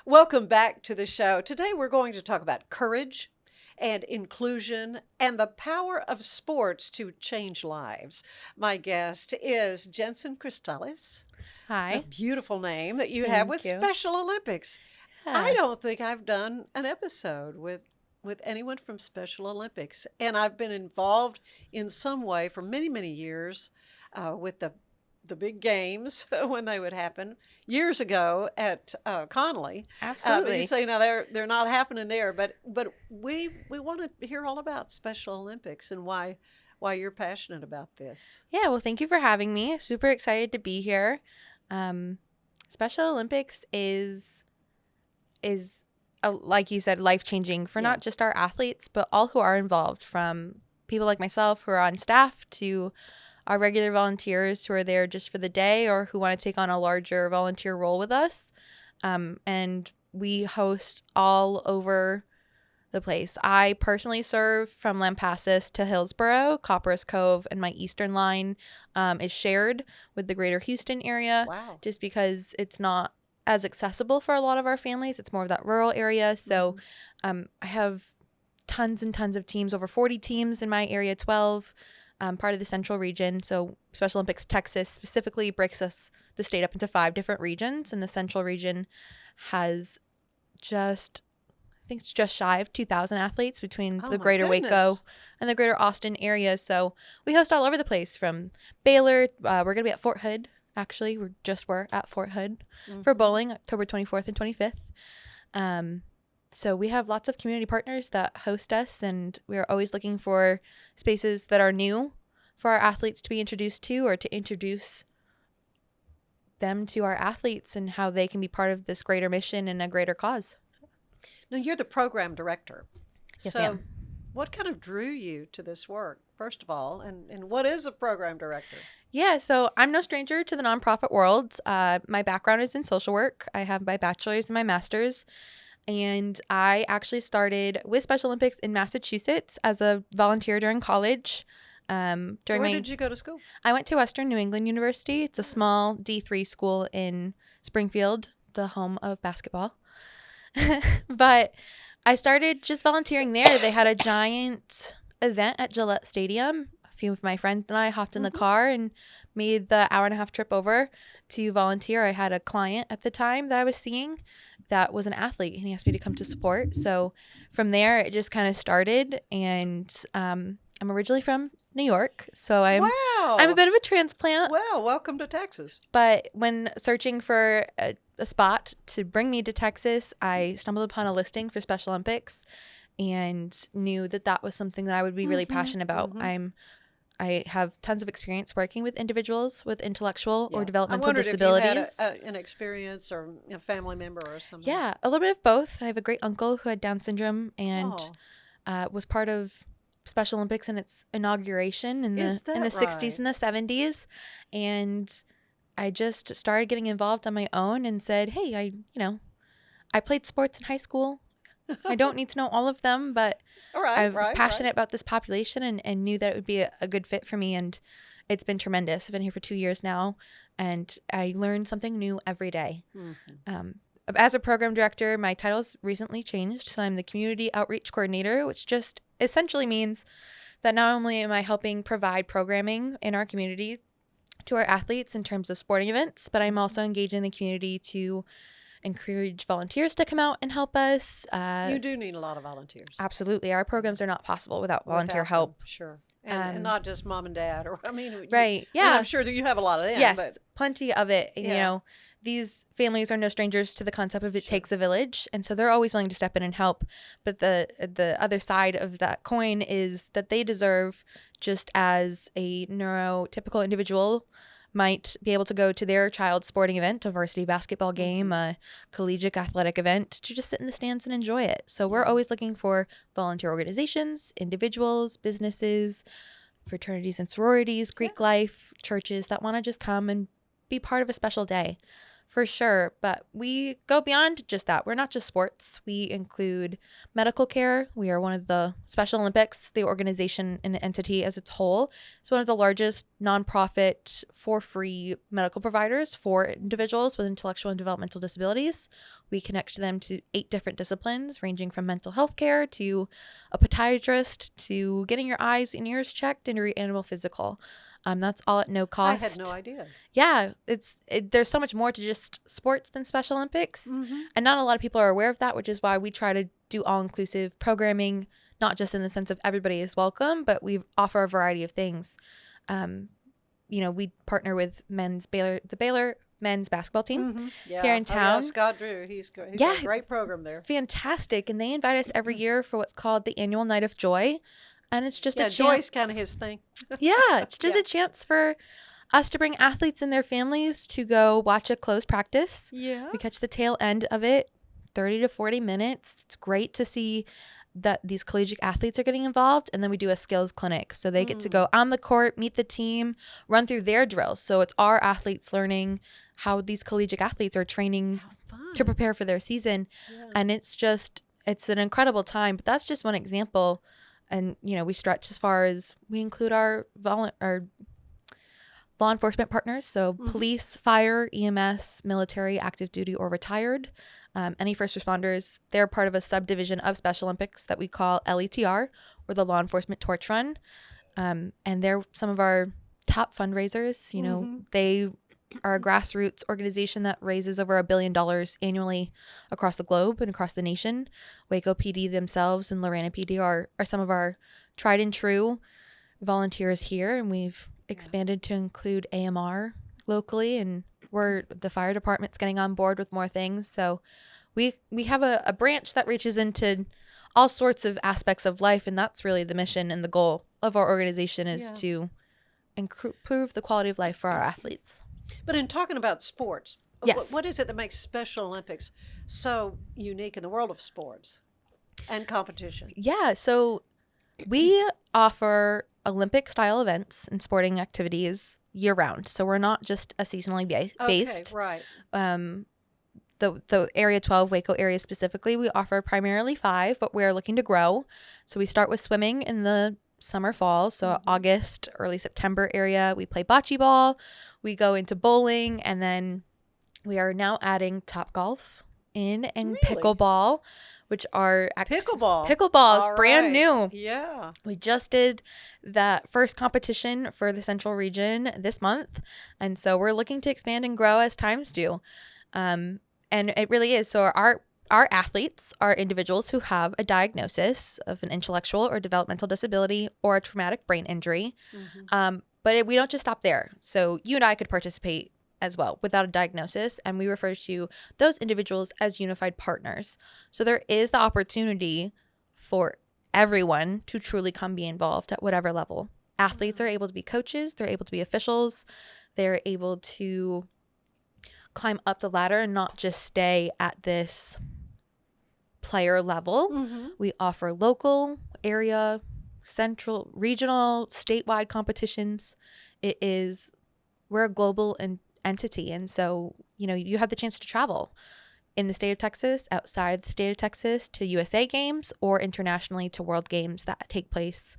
Welcome back to the show. Today we're going to talk about courage and inclusion and the power of sports to change lives. My guest is Jensen Cristales, a Hi, beautiful name that you have with thank you. Special Olympics. I Yeah. don't think I've done an episode with anyone from Special Olympics, and I've been involved in some way for many, many years with the big games when they would happen years ago at Connolly. But you Absolutely. say now they're not happening there, but we want to hear all about Special Olympics and why you're passionate about this. Yeah, well, thank you for having me. Super excited to be here. Um, Special Olympics is like you said, life-changing for Yeah. not just our athletes, but all who are involved, from people like myself who are on staff to our regular volunteers who are there just for the day or who want to take on a larger volunteer role with us. And we host all over the place. I personally serve from Lampasas to Hillsborough, Copperas Cove, and my eastern line is shared with the greater Houston area Wow. just because it's not as accessible for a lot of our families. It's more of that rural area. So I have tons and tons of teams, over 40 teams in my area, 12, part of the central region. So Special Olympics Texas specifically breaks the state up into 5 different regions, and the central region has I think it's just shy of 2,000 athletes between Oh the my greater Waco goodness. and the greater Austin area. So we host all over the place from Baylor. We're going to be at Fort Hood. Actually, we're at Fort Hood for Mhm. bowling, October 24th and 25th. So we have lots of community partners that host us, and we're always looking for spaces that are new for our athletes to be introduced to, or to introduce them to our athletes and how they can be part of this greater mission and a greater cause. Now you're the program director. Yes, So ma'am. what kind of drew you to this work, first of all, and what is a program director? Yeah, so I'm no stranger to the nonprofit world. My background is in social work. I have my bachelor's and my master's, and I actually started with Special Olympics in Massachusetts as a volunteer during college. So During where my, did you go to school? I went to Western New England University. It's a Oh. small D3 school in Springfield, the home of basketball. But I started just volunteering there. They had a giant event at Gillette Stadium. A few of my friends and I hopped in the Mhm. car and made the hour-and-a-half trip over to volunteer. I had a client at the time that I was seeing that was an athlete, and he asked me to come to support. So from there, it just kind of started. And I'm originally from New York, so I'm a Wow. bit of a transplant. Well, welcome to Texas. But when searching for a spot to bring me to Texas, I stumbled upon a listing for Special Olympics and knew that that was something that I would be really Mhm. passionate about. Mhm. I have tons of experience working with individuals with intellectual or Yeah. I developmental wondered if you had disabilities. an experience or a family member or somebody. Yeah, a little bit of both. I have a great uncle who had Down syndrome and Oh, was part of Special Olympics in its inauguration in is the that 60s right? and the 70s, and I just started getting involved on my own and said, "Hey, I played sports in high school. I don't need to know all of them, but All I right, was right, right. passionate about this population and knew that it would be a good fit for me, and it's been tremendous. I've been here for 2 years now, and I learn something new every day. Mhm. Um, as a program director, my title's recently changed, so I'm the community outreach coordinator, which just essentially means that not only am I helping provide programming in our community to our athletes in terms of sporting events, but I'm also engaging the community to encourage volunteers to come out and help us. You do need a lot of volunteers. Absolutely. Our Yeah. programs are not possible without volunteer Without them, help. sure. And Um, not just mom and dad or right. I mean I'm Yeah. sure that you have a lot of them, but Yes. Plenty of it. yeah, These families are no strangers to the concept of it sure. takes a village. And so they're always willing to step in and help. But the other side of that coin is that they deserve, just as a neurotypical individual might be able to go to their child's sporting event, a varsity basketball game, Mhm. a collegiate athletic event, to just sit in the stands and enjoy it. So we're Yeah. always looking for volunteer organizations, individuals, businesses, fraternities and sororities, Yeah. Greek life, churches that want to just come and be part of a special day. For sure, but we go beyond just that. We're not just sports. We include medical care. We are one of the Special Olympics, the organization and entity as its whole. It's one of the largest nonprofit for free medical providers for individuals with intellectual and developmental disabilities. We connect them to 8 different disciplines, ranging from mental health care to a podiatrist to getting your eyes and ears checked and your animal physical. That's all at no cost. I had no idea. Yeah, there's so much more to just sports than Special Olympics. And not a lot of people are aware of that, which is why we try to do all-inclusive programming, not just in the sense of everybody is welcome, but we offer a variety of things. We partner with the Baylor men's basketball team here in town. Scott Drew, he's got a great program there. Fantastic. And they invite us every year for what's called the annual Night of Joy. And it's just a chance. Joy's kind of his thing. It's just a chance for us to bring athletes and their families to go watch a closed practice. Yeah. We catch the tail end of it, 30 to 40 minutes. It's great to see that these collegiate athletes are getting involved. And then we do a skills clinic. So they get to go on the court, meet the team, run through their drills. So it's our athletes learning how these collegiate athletes are training to prepare for their season. Yeah. And it's an incredible time. But that's just one example. And, we stretch as far as we include our law enforcement partners. So police, fire, EMS, military, active duty or retired, any first responders. They're part of a subdivision of Special Olympics that we call LETR, or the Law Enforcement Torch Run. And they're some of our top fundraisers. They are a grassroots organization that raises over $1 billion annually across the globe and across the nation. Waco PD themselves and Lorena PD are some of our tried and true volunteers here, and we've expanded to include AMR locally, and the fire department's getting on board with more things. So we have a branch that reaches into all sorts of aspects of life, and that's really the mission and the goal of our organization is to improve the quality of life for our athletes. But in talking about sports, what is it that makes Special Olympics so unique in the world of sports and competition? Yeah, so we offer Olympic-style events and sporting activities year-round. So we're not just a seasonally based. Okay, right. The Area 12, Waco area specifically, we offer primarily 5, but we're looking to grow. So we start with swimming in the summer, fall. So August, early September area, we play bocce ball. We go into bowling, and then we are now adding Topgolf and pickleball, which are pickleball is brand new. Yeah, we just did that first competition for the Central region this month, and so we're looking to expand and grow as times do. And it really is. So our athletes are individuals who have a diagnosis of an intellectual or developmental disability or a traumatic brain injury. But we don't just stop there. So you and I could participate as well without a diagnosis, and we refer to those individuals as unified partners. So there is the opportunity for everyone to truly come be involved at whatever level. Athletes are able to be coaches, they're able to be officials, they're able to climb up the ladder and not just stay at this player level. We offer local, area, central, regional, statewide competitions. We're a global entity, and so you have the chance to travel in the state of Texas, outside the state of Texas, to USA Games or internationally to World Games that take place.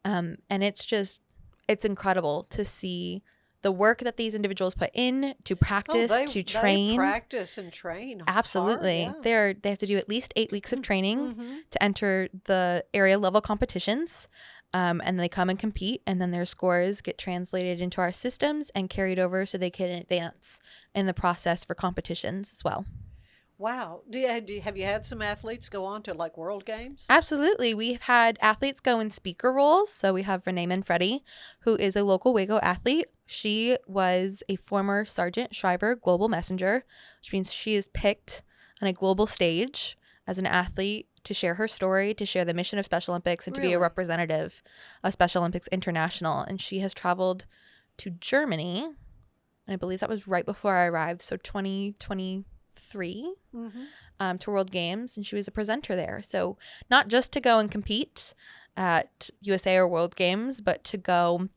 And it's incredible to see the work that these individuals put in to practice, to train. They practice and train. Absolutely. Hard, yeah. They have to do at least 8 weeks of training to enter the area level competitions. And they come and compete, and then their scores get translated into our systems and carried over so they can advance in the process for competitions as well. Wow. Have you had some athletes go on to World Games? Absolutely. We've had athletes go in speaker roles. So we have Renee Manfredi, who is a local Waco athlete. She was a former Sergeant Shriver Global Messenger, which means she is picked on a global stage as an athlete to share her story, to share the mission of Special Olympics, and to be a representative of Special Olympics International. And she has traveled to Germany, and I believe that was right before I arrived, so 2023, to World Games, and she was a presenter there. So not just to go and compete at USA or World Games, but to go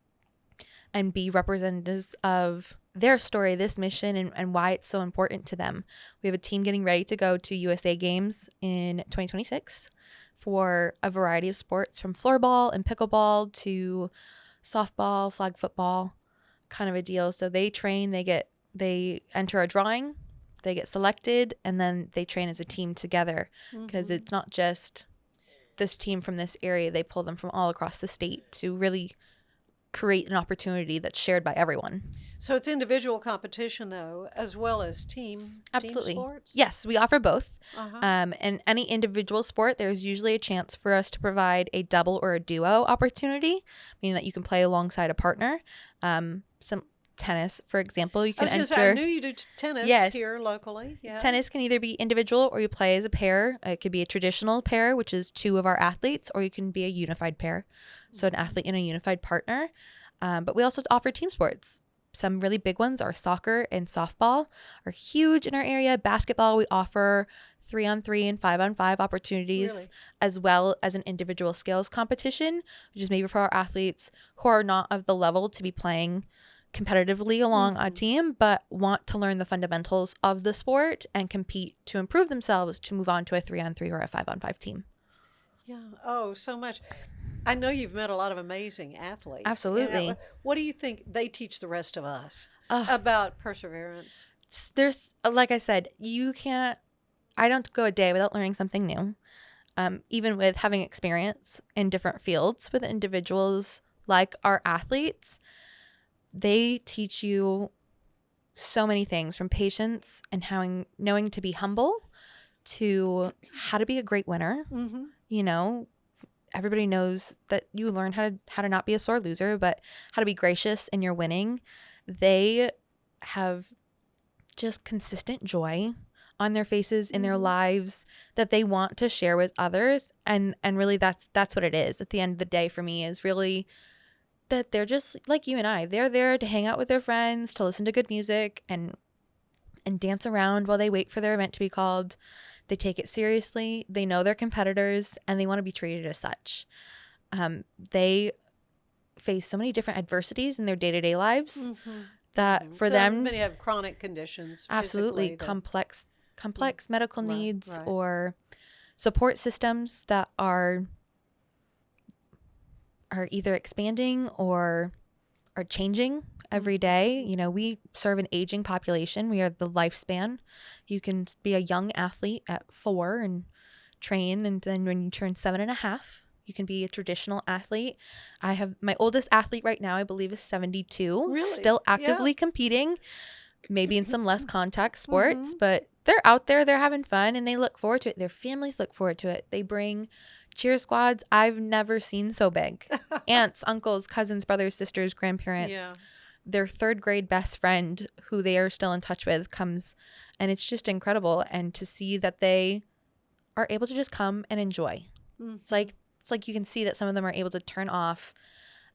and be representatives of their story, this mission, and why it's so important to them. We have a team getting ready to go to USA Games in 2026 for a variety of sports, from floorball and pickleball to softball, flag football, kind of a deal. So they train, they enter a drawing, they get selected, and then they train as a team together, because it's not just this team from this area. They pull them from all across the state to really create an opportunity that's shared by everyone. So it's individual competition, though, as well as Absolutely. team sports? Yes, we offer both. Uh-huh. And any individual sport, there's usually a chance for us to provide a double or a duo opportunity, meaning that you can play alongside a partner. Some tennis, for example, you can I was enter. gonna say, I knew you do tennis Yes. here locally. Yeah. Tennis can either be individual or you play as a pair. It could be a traditional pair, which is two of our athletes, or you can be a unified pair. So an athlete and a unified partner. But we also offer team sports. Some really big ones are soccer and softball are huge in our area. Basketball, we offer 3-on-3 and 5-on-5 opportunities, Really? as well as an individual skills competition, which is maybe for our athletes who are not of the level to be playing competitively along a team, but want to learn the fundamentals of the sport and compete to improve themselves to move on to a 3-on-3 or a 5-on-5 team. Yeah. Oh, so much. I know you've met a lot of amazing athletes. Absolutely. And what do you think they teach the rest of us Ugh. about perseverance? There's, like I said, I don't go a day without learning something new. Even with having experience in different fields with individuals like our athletes, they teach you so many things, from patience and how knowing to be humble to how to be a great winner. Mm-hmm. You know, everybody knows that you learn how to not be a sore loser, but how to be gracious in your winning. They have just consistent joy on their faces in their lives that they want to share with others, and really that's what it is at the end of the day for me, is really that they're just like you and I. They're there to hang out with their friends, to listen to good music, and dance around while they wait for their event to be called. They take it seriously. They know they're competitors, and they want to be treated as such. They face so many different adversities in their day-to-day lives that for them, many have chronic conditions. absolutely complex medical needs or support systems that are either expanding or are changing every day. You know, we serve an aging population. We are the lifespan. You can be a young athlete at 4 and train, and then when you turn 7.5, you can be a traditional athlete. I have my oldest athlete right now, I believe, is 72, Really? still actively competing, maybe in some less contact sports, but they're out there, they're having fun, and they look forward to it. Their families look forward to it. They bring cheer squads I've never seen so big. Aunts, uncles, cousins, brothers, sisters, grandparents. Yeah. Their 3rd grade best friend, who they are still in touch with, comes, and it's just incredible. And to see that they are able to just come and enjoy. It's like you can see that some of them are able to turn off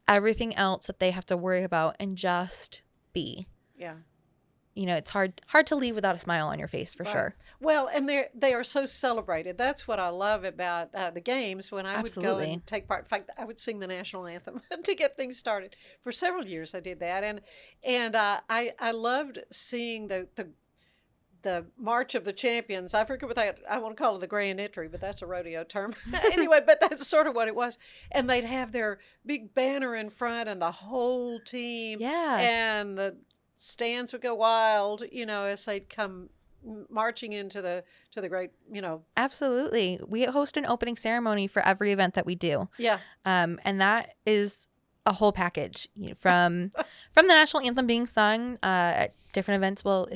everything else that they have to worry about and just be. Yeah. You know, it's hard to leave without a smile on your face, for sure. Well, and they are so celebrated. That's what I love about the games. When I would go and take part, in fact, I would sing the national anthem to get things started. For several years, I did that, and I loved seeing the March of the Champions. I forget what I want to call it, the grand entry, but that's a rodeo term. Anyway, but that's sort of what it was. And they'd have their big banner in front and the whole team. Yeah. And the stands would go wild, you know, as they'd come marching into the great, you know. Absolutely. We host an opening ceremony for every event that we do. Yeah. And that is a whole package, you know, from the national anthem being sung at different events. Well,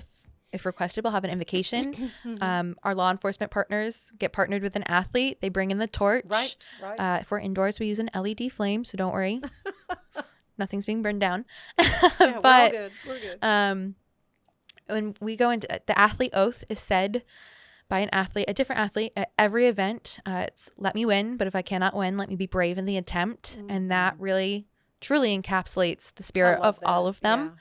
if requested, we'll have an invocation. Our law enforcement partners get partnered with an athlete. They bring in the torch. Right. If we're indoors, we use an LED flame, so don't worry. Nothing's being burned down. Yeah, but we're good. When we go into the athlete oath is said by a different athlete at every event. It's let me win, but if I cannot win, let me be brave in the attempt. And that really truly encapsulates the spirit of all of them.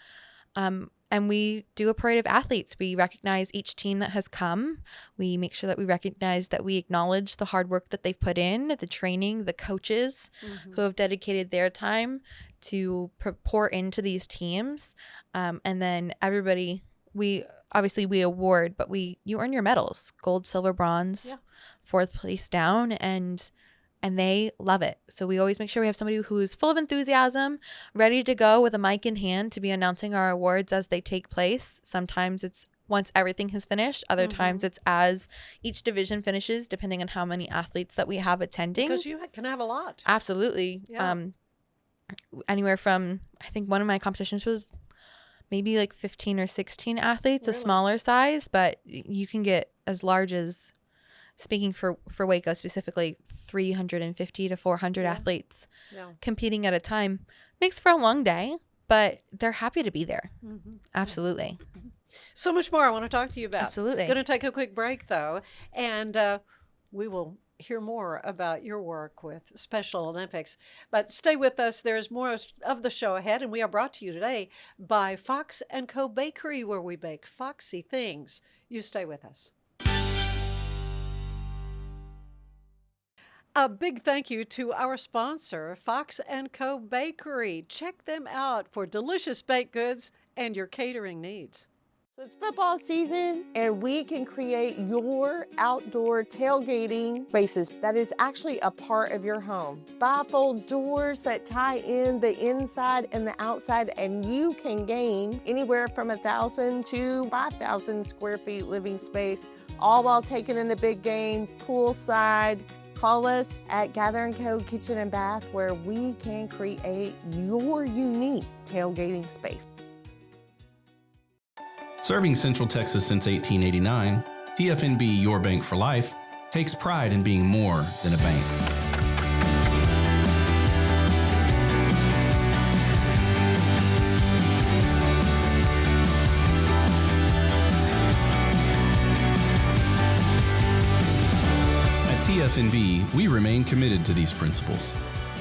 And we do a parade of athletes. We recognize each team that has come. We make sure that we recognize that we acknowledge the hard work that they've put in, the training, the coaches who have dedicated their time to pour into these teams. And then everybody, we award, but you earn your medals, gold, silver, bronze, fourth place down, and they love it. So we always make sure we have somebody who's full of enthusiasm, ready to go with a mic in hand to be announcing our awards as they take place. Sometimes it's once everything has finished. Other times it's as each division finishes, depending on how many athletes that we have attending. Because you can have a lot. Absolutely. Yeah. Anywhere from, I think one of my competitions was maybe like 15 or 16 athletes, Really? a smaller size, but you can get as large as, speaking for Waco specifically, 350 to 400 athletes competing at a time. Makes for a long day, but they're happy to be there. Absolutely. So much more I want to talk to you about. Absolutely. Going to take a quick break, though, and we will hear more about your work with Special Olympics. But stay with us. There's more of the show ahead, and we are brought to you today by Fox & Co. Bakery, where we bake foxy things. You stay with us. A big thank you to our sponsor, Fox & Co. Bakery. Check them out for delicious baked goods and your catering needs. It's football season, and we can create your outdoor tailgating spaces that is actually a part of your home. Bifold doors that tie in the inside and the outside, and you can gain anywhere from 1,000 to 5,000 square feet living space, all while taking in the big game poolside. Call us at Gather & Co. Kitchen and Bath, where we can create your unique tailgating space. Serving Central Texas since 1889, TFNB Your Bank for Life takes pride in being more than a bank. At TFNB, we remain committed to these principles.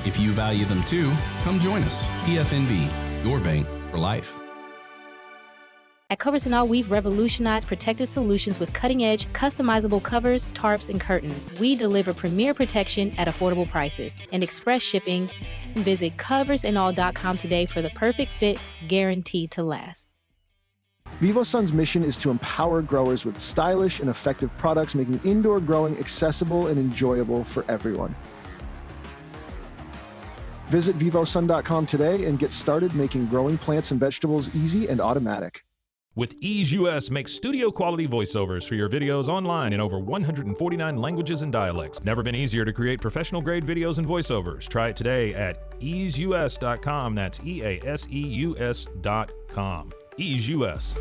If you value them too, come join us. TFNB, Your Bank for Life. At Covers & All, we've revolutionized protective solutions with cutting-edge, customizable covers, tarps, and curtains. We deliver premier protection at affordable prices and express shipping. Visit coversandall.com today for the perfect fit, guaranteed to last. VivoSun's mission is to empower growers with stylish and effective products, making indoor growing accessible and enjoyable for everyone. Visit vivosun.com today and get started making growing plants and vegetables easy and automatic. With Ease US, make studio quality voiceovers for your videos online in over 149 languages and dialects. Never been easier to create professional grade videos and voiceovers. Try it today at easeus.com. That's EASEUS.com. Ease US.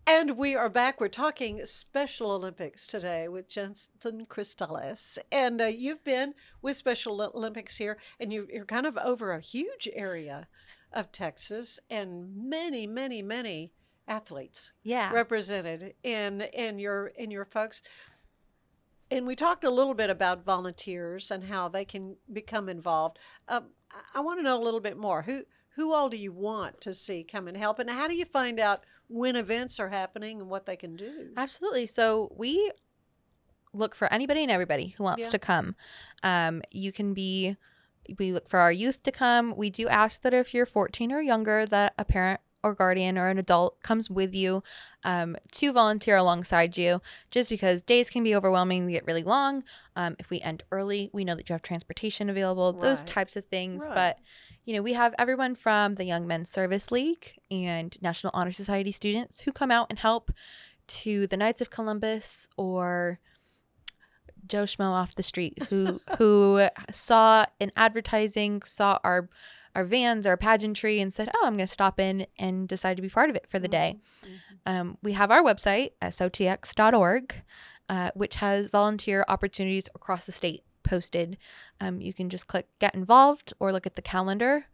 And we are back. We're talking Special Olympics today with Jensen Cristales. And you've been with Special Olympics here, and you're kind of over a huge area of Texas, and many, many, many athletes represented in your folks. And we talked a little bit about volunteers and how they can become involved. I want to know a little bit more. Who all do you want to see come and help? And how do you find out when events are happening and what they can do? Absolutely. So we look for anybody and everybody who wants to come. We look for our youth to come. We do ask that if you're 14 or younger, that a parent or guardian or an adult comes with you to volunteer alongside you, just because days can be overwhelming and get really long. If we end early, we know that you have transportation available, those types of things. Right. But we have everyone from the Young Men's Service League and National Honor Society students who come out and help, to the Knights of Columbus or Joe Schmo off the street who saw an advertising, saw our vans, our pageantry, and said, oh, I'm going to stop in and decide to be part of it for the day. We have our website, sotx.org, which has volunteer opportunities across the state posted. You can just click Get Involved or look at the calendar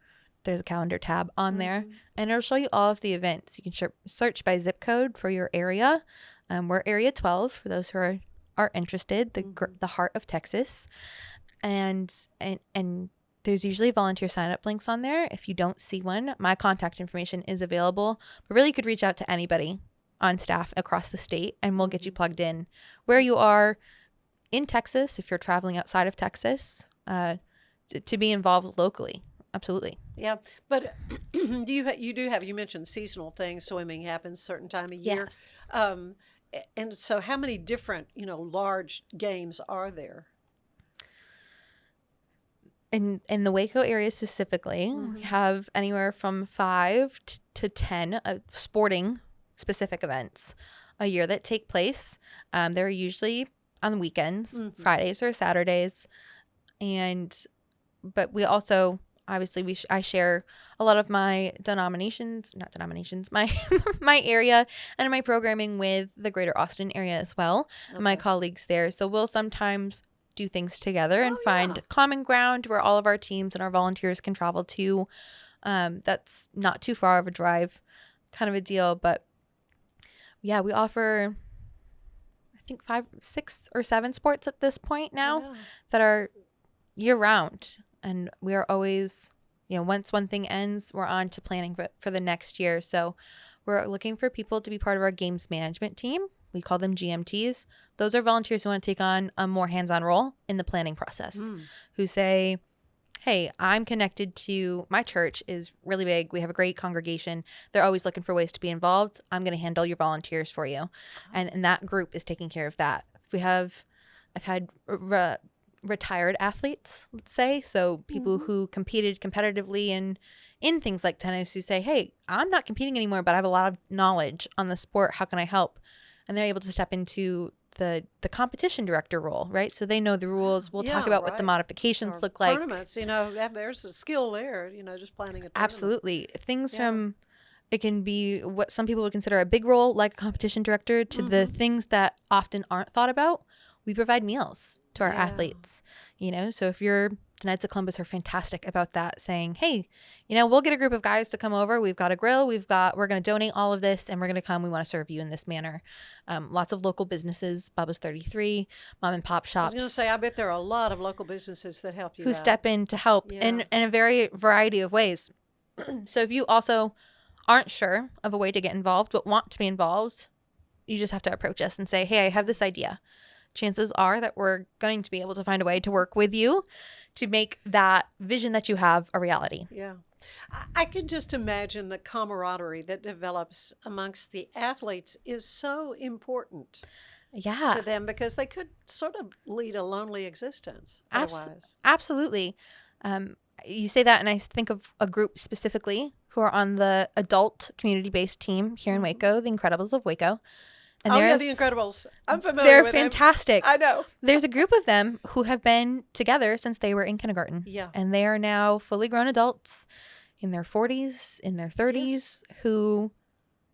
there's a calendar tab on there, Mm-hmm. and it'll show you all of the events. You can search by zip code for your area. We're Area 12 for those who are interested, the heart of Texas. And there's usually volunteer sign-up links on there. If you don't see one, my contact information is available. But really, you could reach out to anybody on staff across the state, and we'll get you plugged in where you are in Texas, if you're traveling outside of Texas, to be involved locally. Absolutely. Yeah, but you mentioned seasonal things. Swimming happens certain time of year. Yes. And so how many different, large games are there? In the Waco area specifically, we have anywhere from 5 to 10 sporting specific events a year that take place. They're usually on the weekends, Fridays or Saturdays, but we also obviously I share a lot of my my area and my programming with the Greater Austin area as well, and my colleagues there. So we'll sometimes do things together and find common ground where all of our teams and our volunteers can travel to. That's not too far of a drive kind of a deal, but yeah, we offer I think 5, 6 or 7 sports at this point now that are year round, and we are always, once one thing ends, we're on to planning for the next year. So we're looking for people to be part of our games management team. We call them GMTs. Those are volunteers who want to take on a more hands-on role in the planning process, who say, hey, I'm connected to, my church is really big. We have a great congregation. They're always looking for ways to be involved. I'm going to handle your volunteers for you. And that group is taking care of that. I've had retired athletes, let's say, so people who competed competitively in things like tennis, who say, hey, I'm not competing anymore, but I have a lot of knowledge on the sport. How can I help? And they're able to step into the competition director role, right? So they know the rules. We'll talk about what the modifications look like. Tournaments, there's a skill there, just planning a tournament. Absolutely. Things from, it can be what some people would consider a big role, like a competition director, to the things that often aren't thought about. We provide meals to our athletes, so if the Knights of Columbus are fantastic about that, saying, hey, we'll get a group of guys to come over. We've got a grill. We're going to donate all of this, and we're going to come. We want to serve you in this manner. Lots of local businesses, Bubba's 33, mom and pop shops. I was going to say, I bet there are a lot of local businesses that help you who step in to help in a very variety of ways. So if you also aren't sure of a way to get involved but want to be involved, you just have to approach us and say, hey, I have this idea. Chances are that we're going to be able to find a way to work with you to make that vision that you have a reality. Yeah. I can just imagine the camaraderie that develops amongst the athletes is so important to them, because they could sort of lead a lonely existence otherwise. Absolutely. You say that, and I think of a group specifically who are on the adult community-based team here in Waco, the Incredibles of Waco. And the Incredibles. I'm familiar with them. They're fantastic. I know. There's a group of them who have been together since they were in kindergarten. Yeah. And they are now fully grown adults in their 40s, in their 30s, who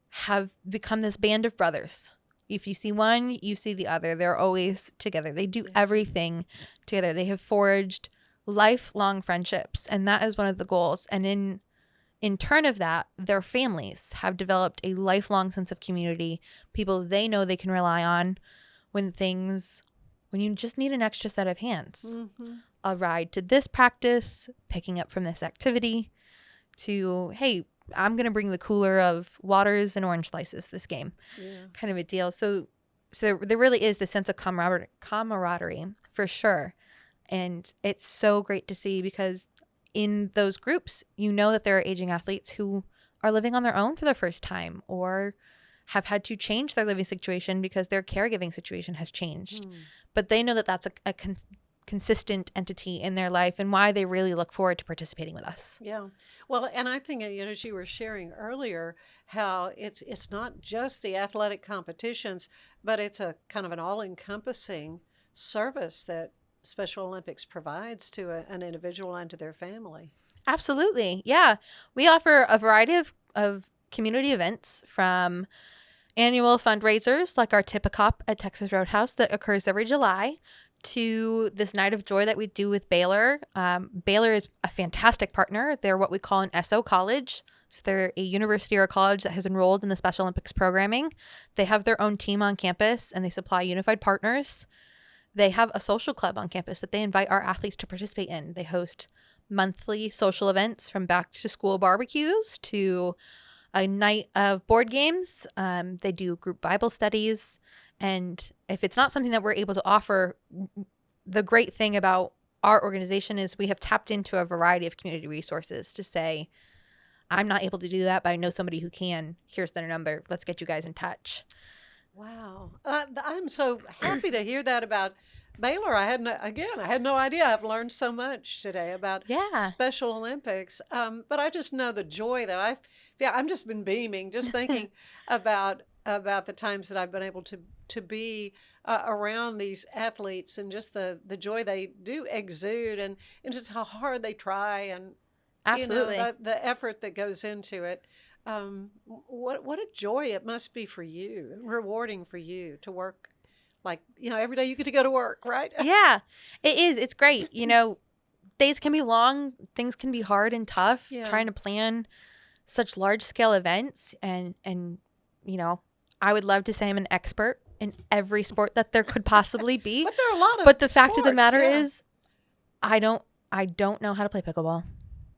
have become this band of brothers. If you see one, you see the other. They're always together. They do everything together. They have forged lifelong friendships, and that is one of the goals. And in turn of that, their families have developed a lifelong sense of community, people they know they can rely on when you just need an extra set of hands. A ride to this practice, picking up from this activity, to, hey, I'm going to bring the cooler of waters and orange slices this game, kind of a deal. So there really is this sense of camaraderie for sure. And it's so great to see, because in those groups, that there are aging athletes who are living on their own for the first time, or have had to change their living situation because their caregiving situation has changed. But they know that that's a consistent entity in their life, and why they really look forward to participating with us. Yeah. Well, and I think, as you were sharing earlier, how it's not just the athletic competitions, but it's a kind of an all-encompassing service that Special Olympics provides to an individual and to their family. Absolutely. Yeah. We offer a variety of community events, from annual fundraisers like our Tip a Cop at Texas Roadhouse that occurs every July, to this Night of Joy that we do with Baylor. Baylor is a fantastic partner. They're what we call an SO college. So they're a university or a college that has enrolled in the Special Olympics programming. They have their own team on campus, and they supply unified partners. They have a social club on campus that they invite our athletes to participate in. They host monthly social events, from back to school barbecues to a night of board games. They do group Bible studies. And if it's not something that we're able to offer, the great thing about our organization is we have tapped into a variety of community resources to say, I'm not able to do that, but I know somebody who can. Here's their number. Let's get you guys in touch. Wow. I'm so happy to hear that about Baylor. I had no idea. I've learned so much today about Special Olympics. But I just know the joy that I'm just been beaming just thinking about the times that I've been able to be around these athletes, and just the joy they do exude, and just how hard they try, and absolutely the effort that goes into it. What a joy it must be for you, rewarding for you to work, like, every day you get to go to work, right? Yeah, it is. It's great. Days can be long. Things can be hard and tough, trying to plan such large scale events. And I would love to say I'm an expert in every sport that there could possibly be. But there are a lot of But the fact of the sports, matter is, I don't know how to play pickleball.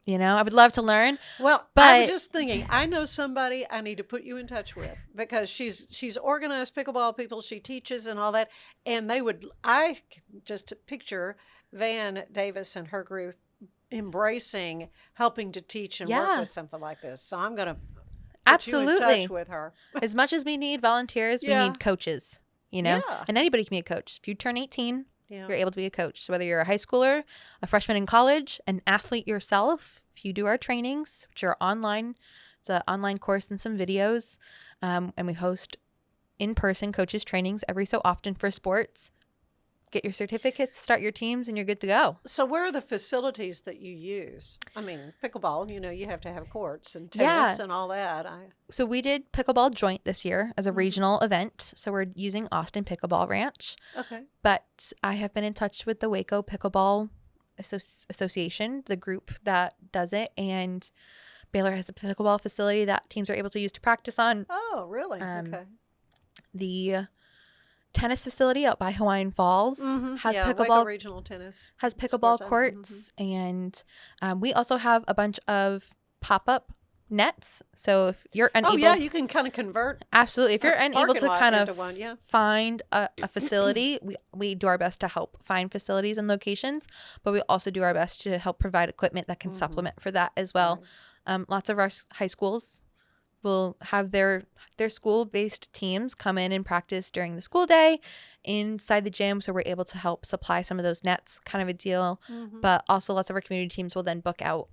I would love to learn. Well, but I was just thinking, I know somebody I need to put you in touch with, because she's organized pickleball people, she teaches and all that, and I just picture Van Davis and her group embracing helping to teach and work with something like this. So I'm going to put you in touch with her. As much as we need volunteers, we need coaches, and anybody can be a coach. If you turn 18, you're able to be a coach. So whether you're a high schooler, a freshman in college, an athlete yourself, if you do our trainings, which are online, it's an online course and some videos, and we host in-person coaches trainings every so often for sports. Get your certificates, start your teams, and you're good to go. So where are the facilities that you use? I mean, pickleball, you have to have courts and tennis and all that. So we did pickleball joint this year as a regional event. So we're using Austin Pickleball Ranch. Okay. But I have been in touch with the Waco Pickleball Association, the group that does it. And Baylor has a pickleball facility that teams are able to use to practice on. Oh, really? Okay. The tennis facility out by Hawaiian Falls has pickleball. Waco Regional Tennis has pickleball courts, and we also have a bunch of pop-up nets. So if you're unable, you can kind of convert. Absolutely, if you're unable to kind of find a facility, we do our best to help find facilities and locations, but we also do our best to help provide equipment that can supplement for that as well. Right. Lots of our high schools will have their school-based teams come in and practice during the school day inside the gym, so we're able to help supply some of those nets, kind of a deal. But also lots of our community teams will then book out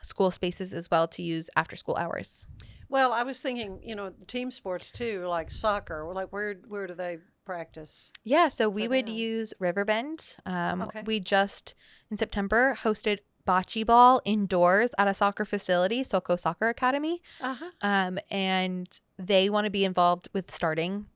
school spaces as well to use after school hours. Well, I was thinking, team sports too, like soccer. Like where do they practice? Yeah, so we would use Riverbend. We just in September hosted bocce ball indoors at a soccer facility, Soco Soccer Academy. And they want to be involved with starting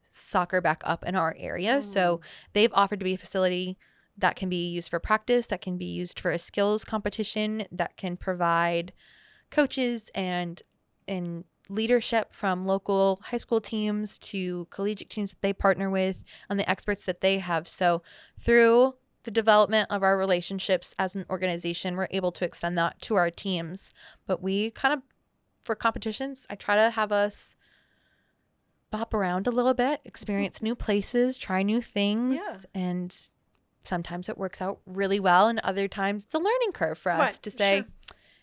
soccer back up in our area. So they've offered to be a facility that can be used for practice, that can be used for a skills competition, that can provide coaches and leadership from local high school teams to collegiate teams that they partner with and the experts that they have. So through the development of our relationships as an organization, we're able to extend that to our teams. But we kind of, for competitions, I try to have us bop around a little bit, experience new places, try new things. And sometimes it works out really well, and other times it's a learning curve for us to say,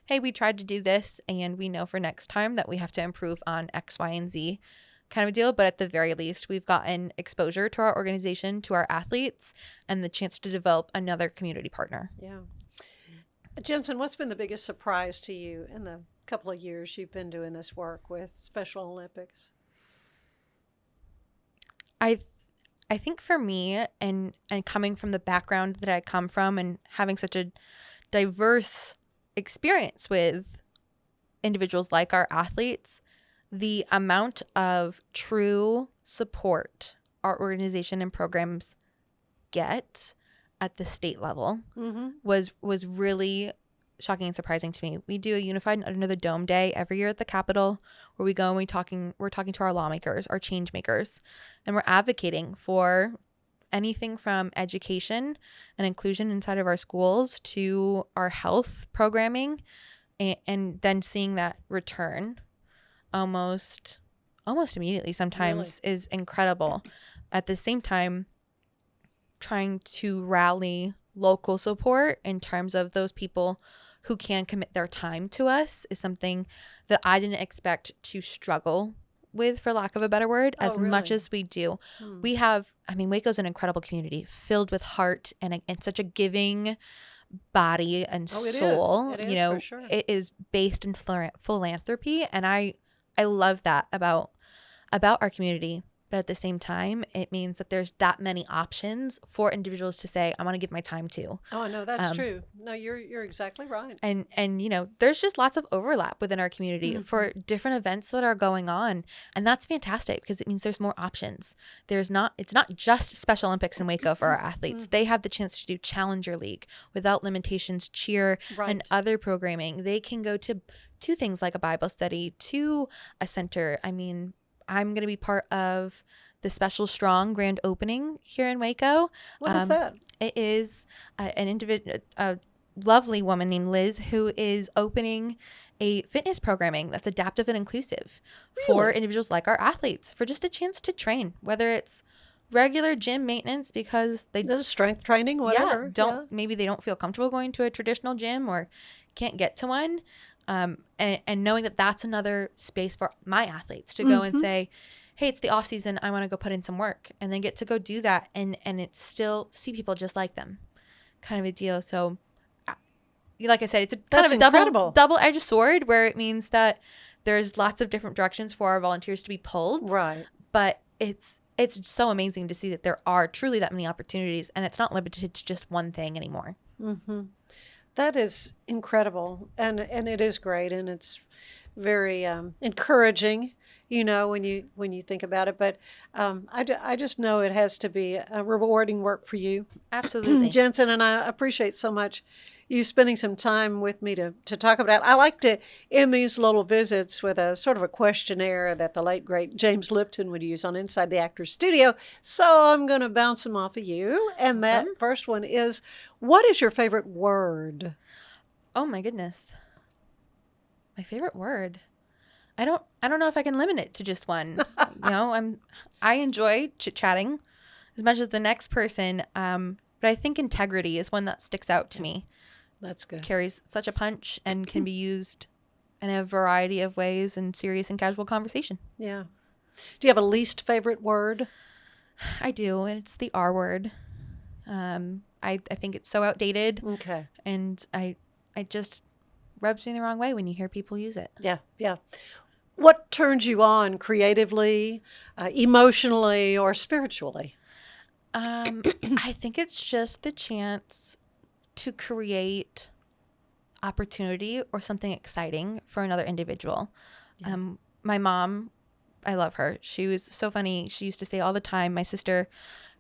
hey, we tried to do this, and we know for next time that we have to improve on X, Y, and Z kind of a deal. But at the very least, we've gotten exposure to our organization, to our athletes, and the chance to develop another community partner. Yeah. Jensen, what's been the biggest surprise to you in the couple of years you've been doing this work with Special Olympics? I think for me, and coming from the background that I come from and having such a diverse experience with individuals like our athletes, the amount of true support our organization and programs get at the state level Mm-hmm. was really shocking and surprising to me. We do a Unified Under the Dome Day every year at the Capitol, where we go and we're talking to our lawmakers, our change makers, and we're advocating for anything from education and inclusion inside of our schools to our health programming, and then seeing that return almost immediately sometimes is incredible. At the same time, trying to rally local support in terms of those people who can commit their time to us is something that I didn't expect to struggle with, for lack of a better word, as much really? as we do. We have, Waco's an incredible community filled with heart and such a giving body and Oh, it is. soul. It is, for sure. It is based in philanthropy, and I love that about our community. But at the same time, it means that there's that many options for individuals to say, I want to give my time to. Oh, no, that's true. No, you're exactly right. And there's just lots of overlap within our community for different events that are going on. And that's fantastic because it means there's more options. It's not just Special Olympics in Waco for our athletes. They have the chance to do Challenger League, Without Limitations cheer, and other programming. They can go to things like a Bible study, to a center. I'm going to be part of the Special Strong grand opening here in Waco. What is that? It is a lovely woman named Liz who is opening a fitness programming that's adaptive and inclusive for individuals like our athletes, for just a chance to train, whether it's regular gym maintenance because they Does strength training, whatever. maybe they don't feel comfortable going to a traditional gym or can't get to one. And knowing that that's another space for my athletes to go and say, hey, it's the off season. I want to go put in some work, and then get to go do that. And it's still see people just like them kind of a deal. So like I said, it's kind of a double-edged sword where it means that there's lots of different directions for our volunteers to be pulled. Right. But it's so amazing to see that there are truly that many opportunities, and it's not limited to just one thing anymore. Mm-hmm. That is incredible, and it is great, and it's very encouraging, when you think about it. But I just know it has to be a rewarding work for you. Absolutely. Jensen, and I appreciate so much you spending some time with me to talk about it. I like to end these little visits with a sort of a questionnaire that the late, great James Lipton would use on Inside the Actors Studio. So I'm going to bounce them off of you. And that first one is, what is your favorite word? Oh, my goodness. My favorite word. I don't know if I can limit it to just one. I enjoy chit-chatting as much as the next person. But I think integrity is one that sticks out to me. That's good. Carries such a punch and can be used in a variety of ways in serious and casual conversation. Yeah. Do you have a least favorite word? I do, and it's the R word. I think it's so outdated. Okay. And I just rubs me the wrong way when you hear people use it. Yeah, yeah. What turns you on creatively, emotionally, or spiritually? I think it's just the chance to create opportunity or something exciting for another individual. Yeah. My mom, I love her. She was so funny. She used to say all the time, my sister,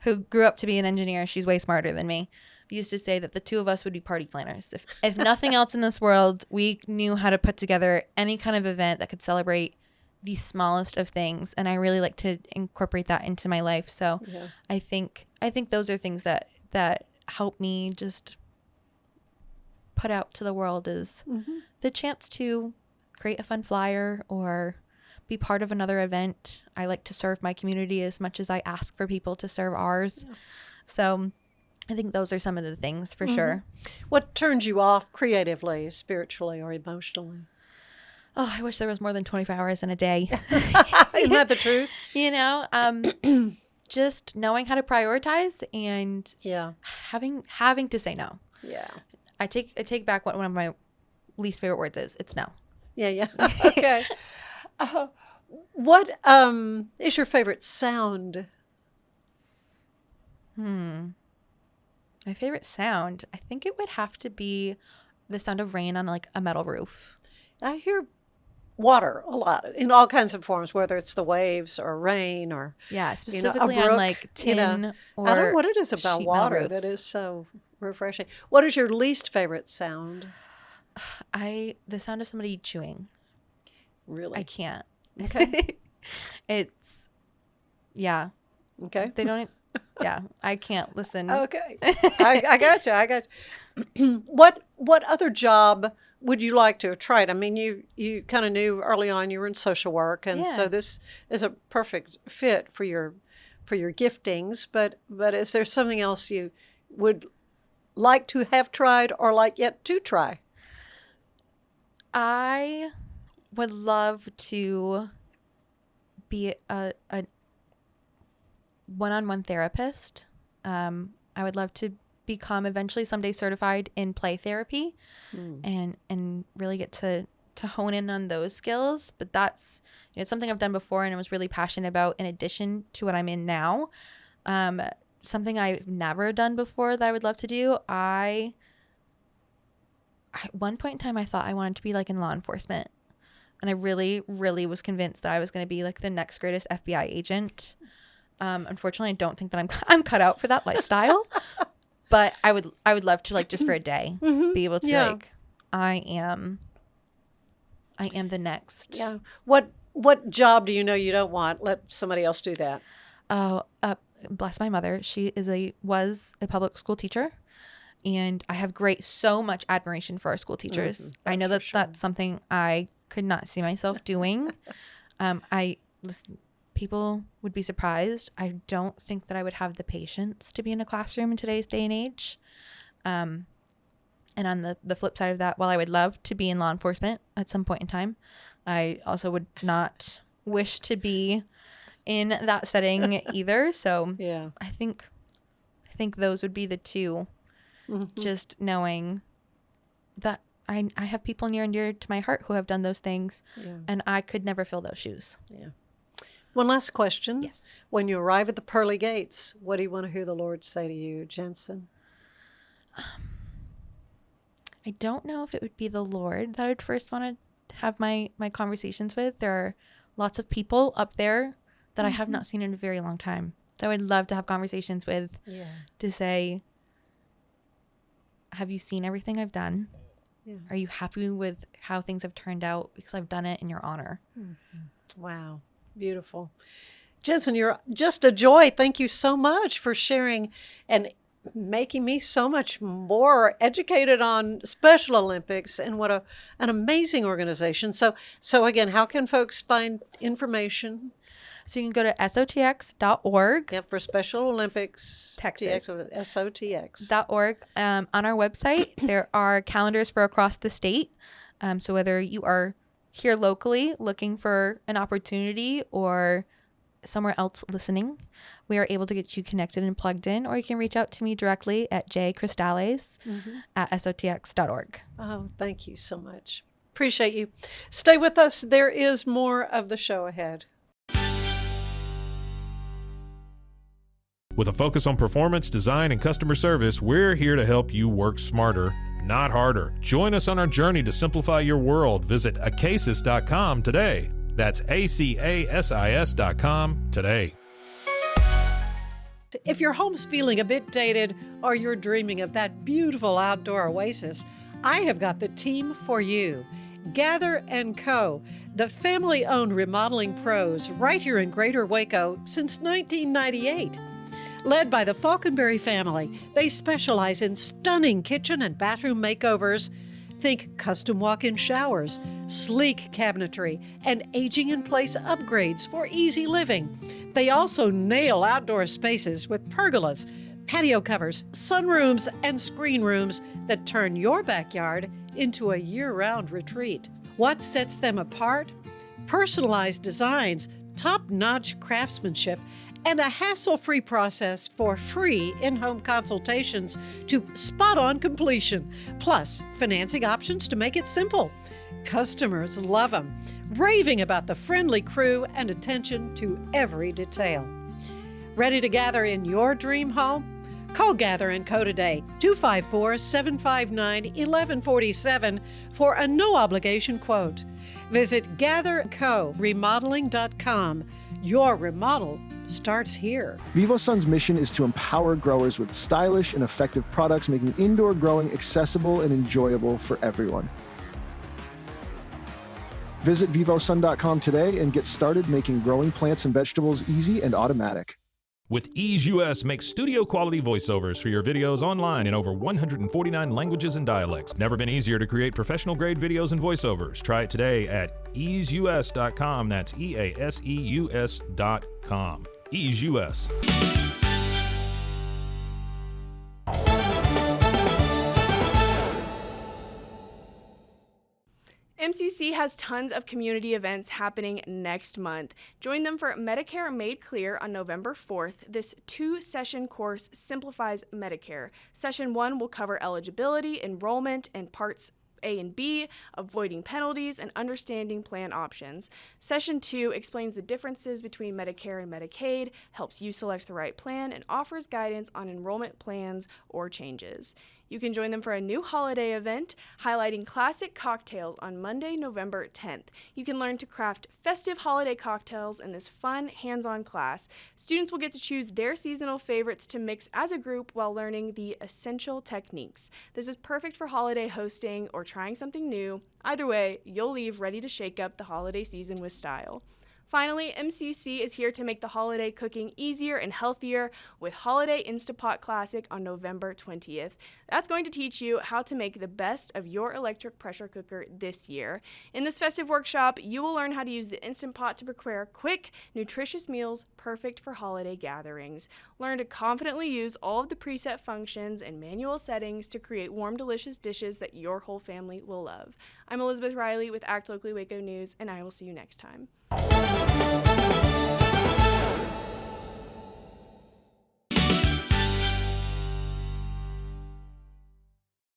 who grew up to be an engineer, she's way smarter than me, used to say that the two of us would be party planners. If nothing else in this world, we knew how to put together any kind of event that could celebrate the smallest of things. And I really like to incorporate that into my life. So yeah. I think those are things that help me just put out to the world is the chance to create a fun flyer or be part of another event. I like to serve my community as much as I ask for people to serve ours. Yeah. So I think those are some of the things for sure. What turns you off creatively, spiritually, or emotionally? Oh, I wish there was more than 24 hours in a day. Isn't that the truth? Just knowing how to prioritize and having to say no. Yeah. I take back what one of my least favorite words is. It's no. Yeah. Okay. What is your favorite sound? My favorite sound, I think it would have to be the sound of rain on like a metal roof. I hear water a lot in all kinds of forms, whether it's the waves or rain or Yeah, a specifically on brook, like tin I don't know or what it is about sheet metal water that roofs. is so refreshing. What is your least favorite sound? The sound of somebody chewing. Really? I can't. Okay. It's yeah. Okay. They don't. Yeah, I can't listen. Okay. I got you. I got you. What other job would you like to have tried? I mean, you kind of knew early on you were in social work, and so Yeah. this is a perfect fit for your giftings. But is there something else you would like to have tried or like yet to try? I would love to be a one-on-one therapist. I would love to become eventually someday certified in play therapy and really get to hone in on those skills. But that's something I've done before and I was really passionate about in addition to what I'm in now. Something I've never done before that I would love to do. At one point in time, I thought I wanted to be like in law enforcement. And I really, really was convinced that I was going to be like the next greatest FBI agent. Unfortunately, I don't think that I'm cut out for that lifestyle. But I would love to, like, just for a day, be able to be like, I am the next. Yeah. What job do you know you don't want? Let somebody else do that. Oh, bless my mother. She was a public school teacher. And I have so much admiration for our school teachers. I know that that's something I could not see myself doing. People would be surprised. I don't think that I would have the patience to be in a classroom in today's day and age. And on the flip side of that, while I would love to be in law enforcement at some point in time, I also would not wish to be in that setting either. So Yeah. I think those would be the two. Just knowing that I have people near and dear to my heart who have done those things, and I could never fill those shoes. Yeah. One last question. Yes. When you arrive at the pearly gates, what do you want to hear the Lord say to you, Jensen? I don't know if it would be the Lord that I would first want to have my conversations with. There are lots of people up there that I have not seen in a very long time that I would love to have conversations with to say, have you seen everything I've done? Yeah. Are you happy with how things have turned out? Because I've done it in your honor. Wow. Beautiful. Jensen, you're just a joy. Thank you so much for sharing and making me so much more educated on Special Olympics and what an amazing organization. So again, how can folks find information? So you can go to sotx.org. Yeah, for Special Olympics. Texas. SOTX. .org. On our website, there are calendars for across the state. So whether you are here locally looking for an opportunity or somewhere else listening, we are able to get you connected and plugged in, or you can reach out to me directly at Cristales at sotx.org. Oh, thank you so much. Appreciate you. Stay with us. There is more of the show ahead. With a focus on performance, design, and customer service, we're here to help you work smarter, not harder. Join us on our journey to simplify your world. Visit acasis.com today. That's ACASIS.com today. If your home's feeling a bit dated or you're dreaming of that beautiful outdoor oasis, I have got the team for you. Gather & Co., the family-owned remodeling pros right here in Greater Waco since 1998. Led by the Falconberry family, they specialize in stunning kitchen and bathroom makeovers. Think custom walk-in showers, sleek cabinetry, and aging-in-place upgrades for easy living. They also nail outdoor spaces with pergolas, patio covers, sunrooms, and screen rooms that turn your backyard into a year-round retreat. What sets them apart? Personalized designs, top-notch craftsmanship, and a hassle-free process for free in-home consultations to spot-on completion, plus financing options to make it simple. Customers love them, raving about the friendly crew and attention to every detail. Ready to gather in your dream home? Call Gather & Co. today, 254-759-1147 for a no-obligation quote. Visit GatherCoRemodeling.com. Your remodel starts here. VivoSun's mission is to empower growers with stylish and effective products, making indoor growing accessible and enjoyable for everyone. Visit vivosun.com today and get started making growing plants and vegetables easy and automatic. With Ease US, make studio quality voiceovers for your videos online in over 149 languages and dialects. Never been easier to create professional grade videos and voiceovers. Try it today at easeus.com. That's EASEUS.com. Ease US. MCC has tons of community events happening next month. Join them for Medicare Made Clear on November 4th. This 2-session course simplifies Medicare. Session 1 will cover eligibility, enrollment, and parts A and B, avoiding penalties, and understanding plan options. Session 2 explains the differences between Medicare and Medicaid, helps you select the right plan, and offers guidance on enrollment plans or changes. You can join them for a new holiday event highlighting classic cocktails on Monday, November 10th. You can learn to craft festive holiday cocktails in this fun, hands-on class. Students will get to choose their seasonal favorites to mix as a group while learning the essential techniques. This is perfect for holiday hosting or trying something new. Either way, you'll leave ready to shake up the holiday season with style. Finally, MCC is here to make the holiday cooking easier and healthier with Holiday Instapot Classic on November 20th. That's going to teach you how to make the best of your electric pressure cooker this year. In this festive workshop, you will learn how to use the Instant Pot to prepare quick, nutritious meals perfect for holiday gatherings. Learn to confidently use all of the preset functions and manual settings to create warm, delicious dishes that your whole family will love. I'm Elizabeth Riley with Act Locally Waco News, and I will see you next time.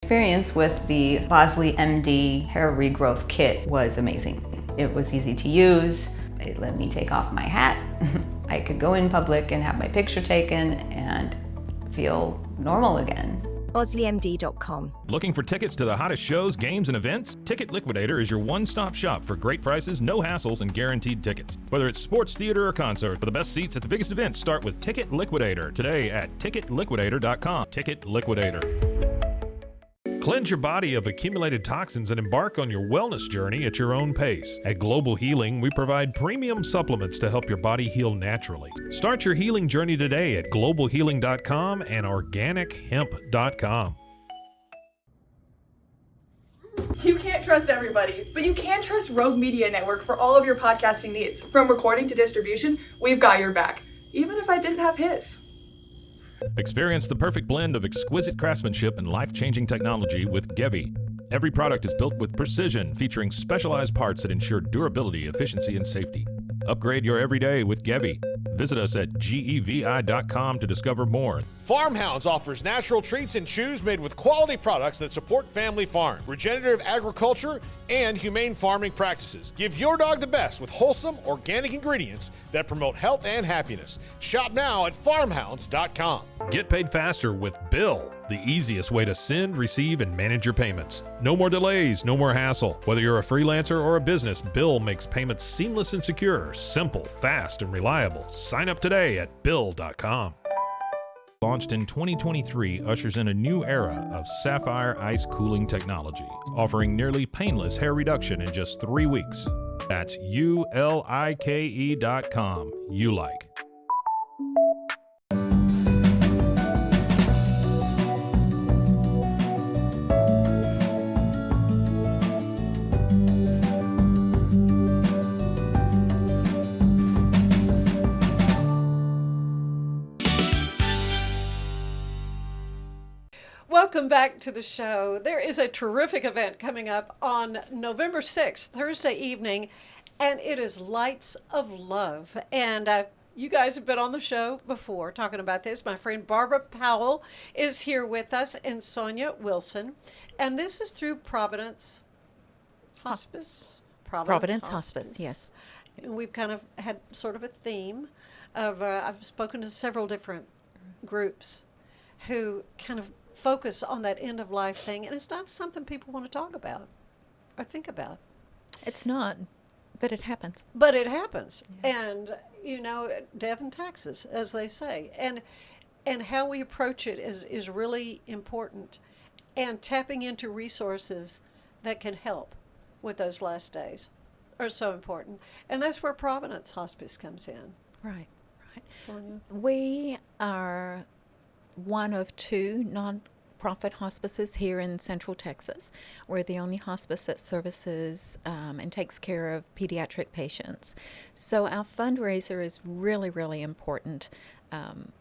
Experience with the Bosley MD hair regrowth kit was amazing. It was easy to use. It let me take off my hat. I could go in public and have my picture taken and feel normal again. BosleyMD.com. Looking for tickets to the hottest shows, games, and events? Ticket Liquidator is your one-stop shop for great prices, no hassles, and guaranteed tickets. Whether it's sports, theater, or concert, for the best seats at the biggest events, start with Ticket Liquidator today at ticketliquidator.com. Ticket Liquidator. Cleanse your body of accumulated toxins and embark on your wellness journey at your own pace. At Global Healing, we provide premium supplements to help your body heal naturally. Start your healing journey today at globalhealing.com and organichemp.com. You can't trust everybody, but you can trust Rogue Media Network for all of your podcasting needs. From recording to distribution, we've got your back, even if I didn't have his. Experience the perfect blend of exquisite craftsmanship and life-changing technology with Gevi. Every product is built with precision, featuring specialized parts that ensure durability, efficiency, and safety. Upgrade your everyday with Gevi. Visit us at gevi.com to discover more. Farmhounds offers natural treats and chews made with quality products that support family farm, regenerative agriculture, and humane farming practices. Give your dog the best with wholesome, organic ingredients that promote health and happiness. Shop now at farmhounds.com. Get paid faster with Bill, the easiest way to send, receive, and manage your payments. No more delays, no more hassle. Whether you're a freelancer or a business, Bill makes payments seamless and secure, simple, fast, and reliable. Sign up today at Bill.com. Launched in 2023, ushers in a new era of sapphire ice cooling technology, offering nearly painless hair reduction in just 3 weeks. That's ULIKE.com. You like. Welcome back to the show. There is a terrific event coming up on November 6th, Thursday evening, and it is Lights of Love. And you guys have been on the show before talking about this. My friend Barbara Powell is here with us, and Sonya Wilson. And this is through Providence Hospice. Providence Hospice, yes. And we've kind of had sort of a theme of, I've spoken to several different groups who kind of focus on that end of life thing, and it's not something people want to talk about or think about. It's not, but it happens. But it happens. And, you know, death and taxes, as they say. And how we approach it is really important. And tapping into resources that can help with those last days are so important. And that's where Providence Hospice comes in. Right, right. Sonya? We are one of 2 non-profit hospices here in Central Texas. We're the only hospice that services and takes care of pediatric patients. So our fundraiser is really, really important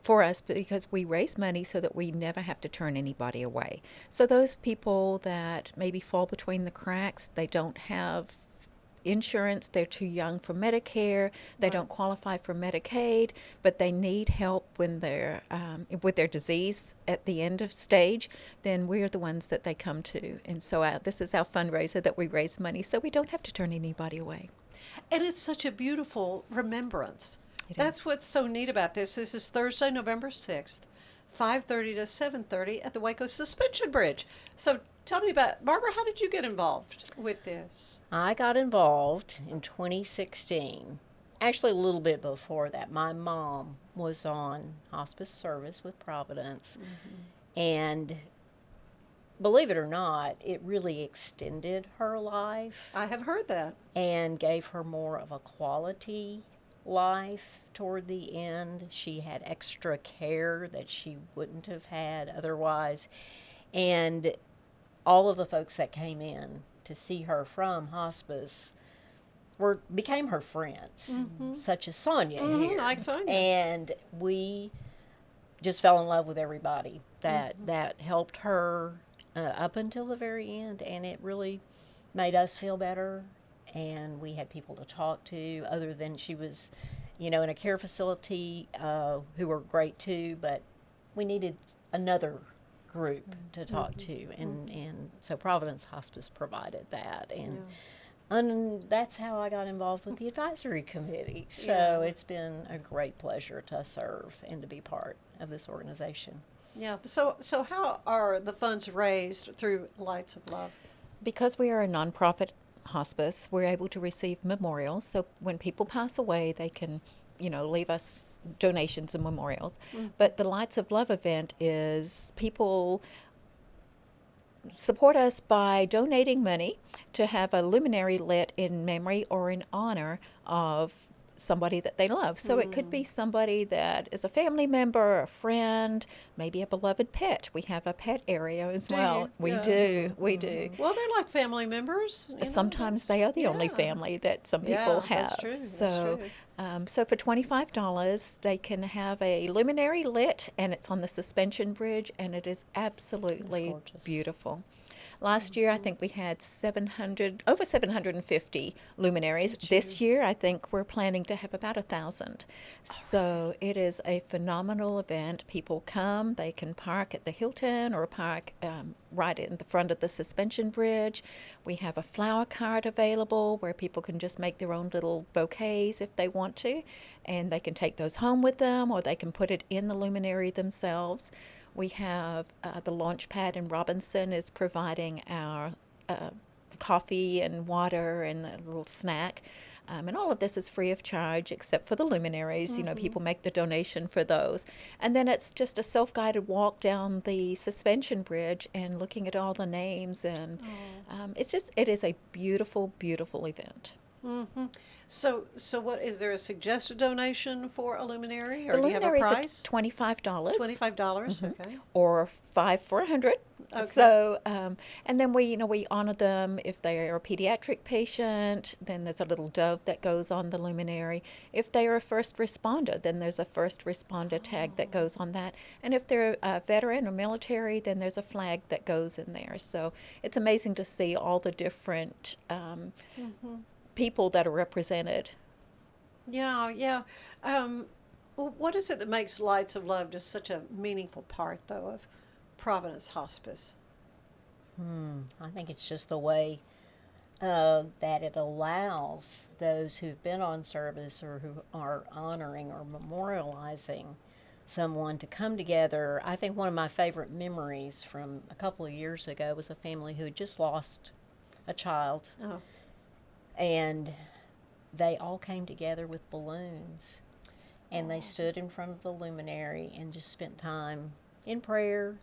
for us because we raise money so that we never have to turn anybody away. So those people that maybe fall between the cracks, they don't have insurance, they're too young for Medicare, they don't qualify for Medicaid, but they need help when they're with their disease at the end of stage, then we're the ones that they come to. And so this is our fundraiser that we raise money so we don't have to turn anybody away. And it's such a beautiful remembrance. It That's is. what's so neat about this. This is Thursday, November 6th, 5:30 to 7:30 at the Waco Suspension Bridge. So tell me about, Barbara, how did you get involved with this? I got involved in 2016. Actually, a little bit before that. My mom was on hospice service with Providence. And believe it or not, it really extended her life. I have heard that. And gave her more of a quality life toward the end. She had extra care that she wouldn't have had otherwise. And all of the folks that came in to see her from hospice became her friends, such as Sonya here. Like Sonya. And we just fell in love with everybody that helped her up until the very end, and it really made us feel better. And we had people to talk to other than she was, in a care facility who were great too, but we needed another group to talk to, and so Providence Hospice provided that, and that's how I got involved with the advisory committee. So it's been a great pleasure to serve and to be part of this organization. Yeah. So how are the funds raised through Lights of Love? Because we are a nonprofit hospice, we're able to receive memorials. So when people pass away, they can, leave us donations and memorials. But the Lights of Love event is people support us by donating money to have a luminary lit in memory or in honor of somebody that they love. So it could be somebody that is a family member, a friend, maybe a beloved pet. We have a pet area as well. We do. Well, they're like family members. Sometimes they are the only family that some people have. That's true. So, so for $25, they can have a luminary lit, and it's on the suspension bridge, and it is absolutely beautiful. Last year, I think we had over 750 luminaries. This year, I think we're planning to have about 1,000. So it is a phenomenal event. People come, they can park at the Hilton or park right in the front of the suspension bridge. We have a flower cart available where people can just make their own little bouquets if they want to, and they can take those home with them, or they can put it in the luminary themselves. We have the launch pad in Robinson is providing our coffee and water and a little snack. And all of this is free of charge except for the luminaries. People make the donation for those. And then it's just a self-guided walk down the suspension bridge and looking at all the names. And it is a beautiful, beautiful event. So what is there a suggested donation for a luminary, or The do you have a luminary price? is $25. $25, okay. Or $5 for 100. Okay. So, and then we honor them if they are a pediatric patient. Then there's a little dove that goes on the luminary. If they are a first responder, then there's a first responder tag that goes on that. And if they're a veteran or military, then there's a flag that goes in there. So it's amazing to see all the different people that are represented. Yeah. Well, what is it that makes Lights of Love just such a meaningful part, though, of Providence Hospice? I think it's just the way that it allows those who've been on service or who are honoring or memorializing someone to come together. I think one of my favorite memories from a couple of years ago was a family who had just lost a child. Oh. And they all came together with balloons. And they stood in front of the luminary and just spent time in prayer,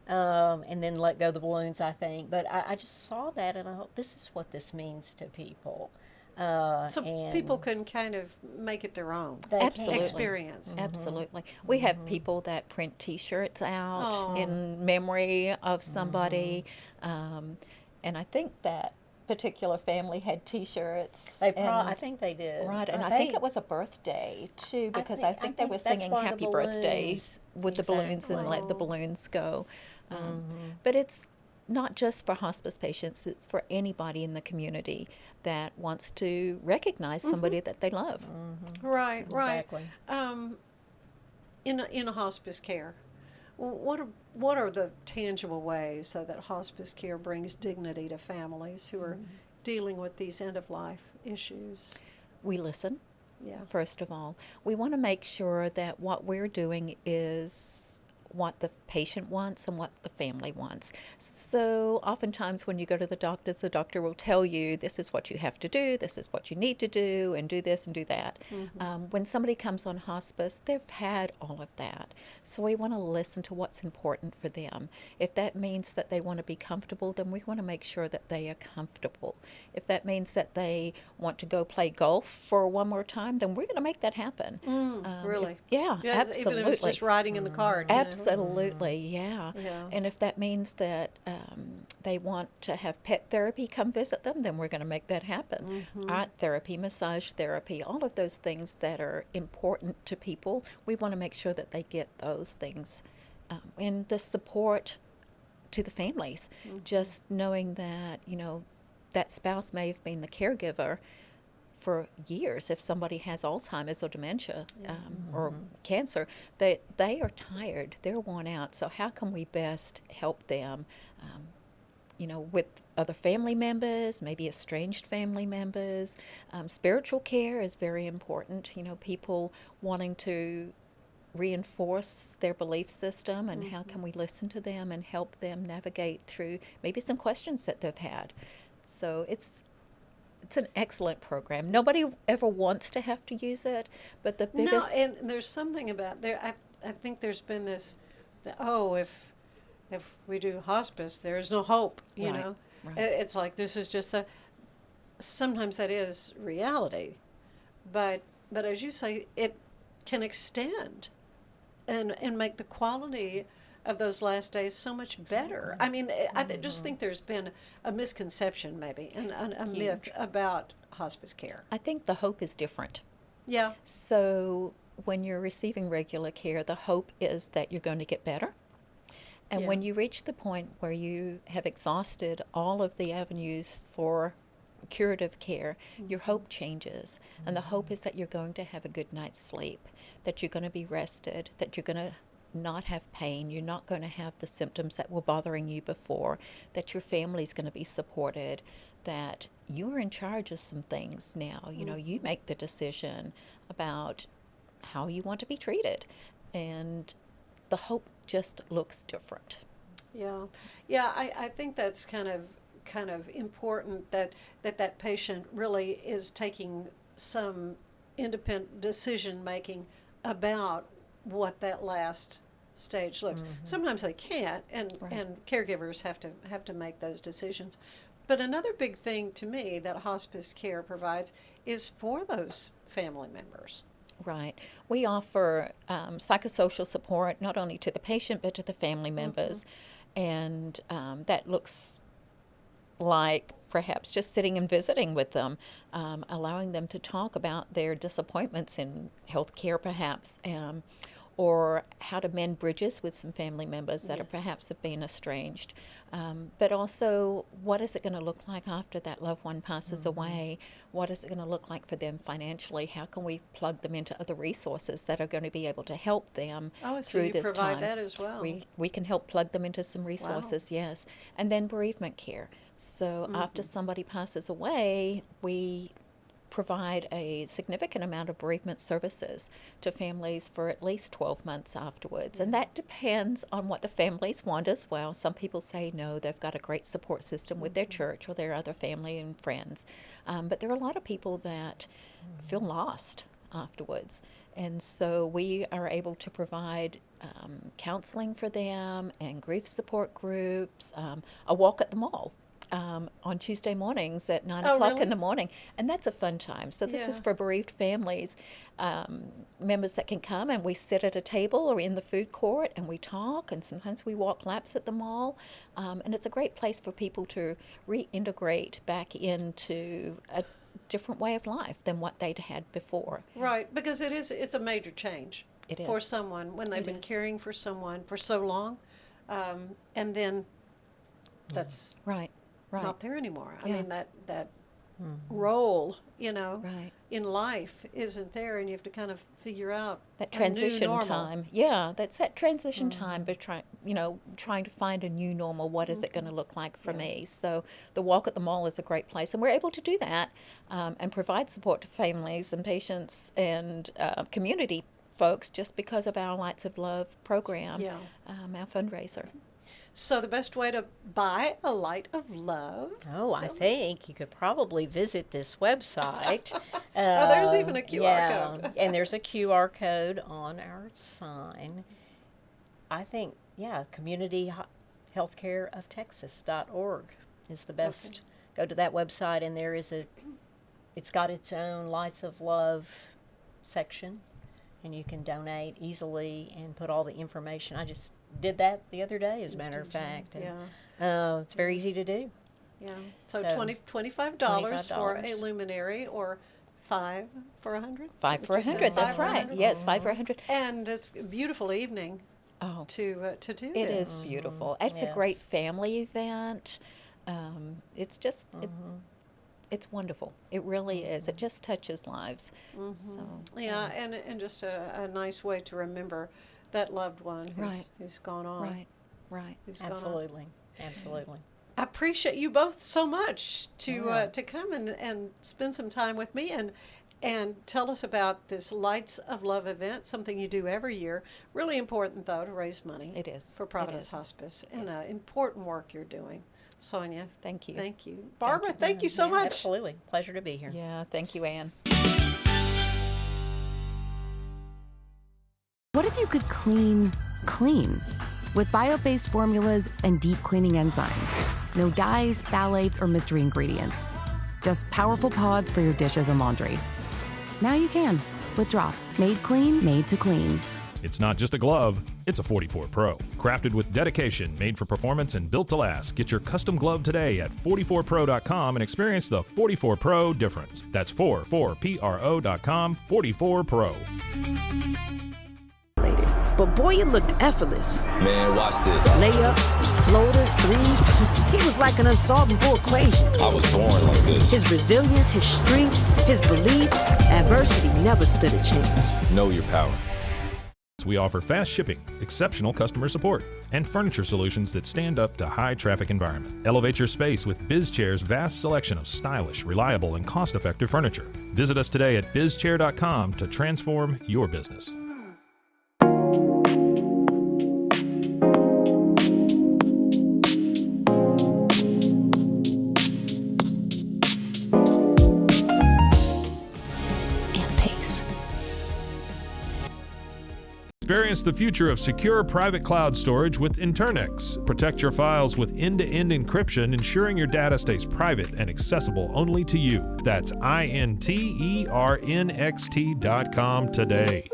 and then let go of the balloons, I think. But I just saw that, and I thought, this is what this means to people. So and people can kind of make it their own Absolutely. experience. Absolutely. We have people that print T-shirts out in memory of somebody, and I think that particular family had T-shirts. I think they did. Right, and I think it was a birthday too, because I think they were singing "Happy Birthday" with the balloons and let the balloons go. But it's not just for hospice patients; it's for anybody in the community that wants to recognize somebody that they love. Right, Exactly. right. In a hospice care, what are the tangible ways so that hospice care brings dignity to families who are dealing with these end-of-life issues? We listen. Yeah. First of all, we want to make sure that what we're doing is what the patient wants and what the family wants. So oftentimes when you go to the doctor will tell you, this is what you have to do, this is what you need to do, and do this and do that. When somebody comes on hospice, they've had all of that. So we want to listen to what's important for them. If that means that they want to be comfortable, then we want to make sure that they are comfortable. If that means that they want to go play golf for one more time, then we're going to make that happen. Really? Yeah, absolutely. Even if it's just riding in the car. Absolutely, yeah. And if that means that they want to have pet therapy come visit them, then we're going to make that happen. Art therapy, massage therapy, all of those things that are important to people, we want to make sure that they get those things. And the support to the families, just knowing that, that spouse may have been the caregiver for years. If somebody has Alzheimer's or dementia or cancer, they are tired, they're worn out. So how can we best help them, with other family members, maybe estranged family members? Spiritual care is very important. People wanting to reinforce their belief system, and how can we listen to them and help them navigate through maybe some questions that they've had. So it's an excellent program. Nobody ever wants to have to use it, but the biggest... No, and there's something about there. I think there's been this, if we do hospice, there's no hope, you know. Right. It's like this is just sometimes that is reality. But as you say, it can extend and make the quality of those last days so much better. I mean, I just think there's been a misconception maybe and a myth about hospice care. I think the hope is different. Yeah. So when you're receiving regular care, the hope is that you're going to get better. And when you reach the point where you have exhausted all of the avenues for curative care, your hope changes. And the hope is that you're going to have a good night's sleep, that you're going to be rested, that you're going to not have pain, you're not going to have the symptoms that were bothering you before, that your family's going to be supported, that you're in charge of some things now. You make the decision about how you want to be treated, and the hope just looks different. Yeah, I think that's kind of important that patient really is taking some independent decision making about what that last stage looks. Sometimes they can't, and caregivers have to make those decisions. But another big thing to me that hospice care provides is for those family members. Right. We offer psychosocial support not only to the patient but to the family members, and that looks like perhaps just sitting and visiting with them, allowing them to talk about their disappointments in health care perhaps, or how to mend bridges with some family members that are perhaps have been estranged. But also, what is it going to look like after that loved one passes away? What is it going to look like for them financially? How can we plug them into other resources that are going to be able to help them through this time? So you provide that as well. We can help plug them into some resources, yes. And then bereavement care. So after somebody passes away, we provide a significant amount of bereavement services to families for at least 12 months afterwards. And that depends on what the families want as well. Some people say no, they've got a great support system with their church or their other family and friends. But there are a lot of people that feel lost afterwards. And so we are able to provide counseling for them and grief support groups, a walk at the mall. On Tuesday mornings at 9 o'clock really? in the morning. And that's a fun time. So this is for bereaved families, members that can come, and we sit at a table or in the food court and we talk, and sometimes we walk laps at the mall. And it's a great place for people to reintegrate back into a different way of life than what they'd had before. Right, because it's a major change for someone when they've been caring for someone for so long, and then that's right. not there anymore. I mean, that role, in life isn't there, and you have to kind of figure out that a new transition normal. time. Yeah, that's that transition time, but trying to find a new normal. What is it going to look like for me? So the walk at the mall is a great place, and we're able to do that and provide support to families and patients and community folks just because of our Lights of Love program, our fundraiser. So the best way to buy a Light of Love? Oh, I think you could probably visit this website. There's even a QR code. And there's a QR code on our sign. I think, communityhealthcareoftexas.org is the best. Okay. Go to that website, and it's got its own Lights of Love section, and you can donate easily and put all the information. I just did that the other day, as a matter of fact. And, it's very easy to do. Yeah. So $25 for a luminary, or $5 for 100? $5 for 100. That's right. Yes, $5 for 100. And it's a beautiful evening to do it. It is beautiful. It's a great family event. It's just it's wonderful. It really is. It just touches lives. So, and just a nice way to remember that loved one who's gone on. Right. Absolutely. I appreciate you both so much to come and spend some time with me and tell us about this Lights of Love event, something you do every year. Really important, though, to raise money. It is. For Providence Hospice, and important work you're doing. Sonya, thank you. Thank you. Barbara, thank you so much. Absolutely. Pleasure to be here. Yeah, thank you, Ann. What if you could clean clean? With bio-based formulas and deep cleaning enzymes. No dyes, phthalates, or mystery ingredients. Just powerful pods for your dishes and laundry. Now you can, with drops made clean, made to clean. It's not just a glove, it's a 44 Pro. Crafted with dedication, made for performance, and built to last. Get your custom glove today at 44pro.com and experience the 44 Pro difference. That's 44pro.com, 44 Pro. But boy, it looked effortless. Man, watch this. Layups, floaters, threes. He was like an unsolvable equation. I was born like this. His resilience, his strength, his belief, adversity never stood a chance. Know your power. We offer fast shipping, exceptional customer support, and furniture solutions that stand up to high traffic environment. Elevate your space with BizChair's vast selection of stylish, reliable, and cost-effective furniture. Visit us today at bizchair.com to transform your business. Experience the future of secure private cloud storage with Internix. Protect your files with end-to-end encryption, ensuring your data stays private and accessible only to you. That's internxt.com today.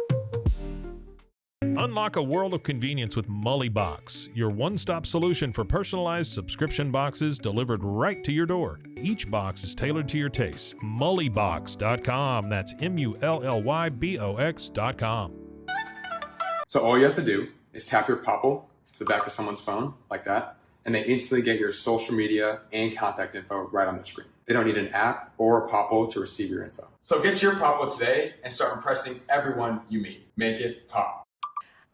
Unlock a world of convenience with Mullybox, your one-stop solution for personalized subscription boxes delivered right to your door. Each box is tailored to your taste. Mullybox.com. That's MULLYBOX.com. So all you have to do is tap your Popple to the back of someone's phone, like that, and they instantly get your social media and contact info right on their screen. They don't need an app or a Popple to receive your info. So get your Popple today and start impressing everyone you meet. Make it pop.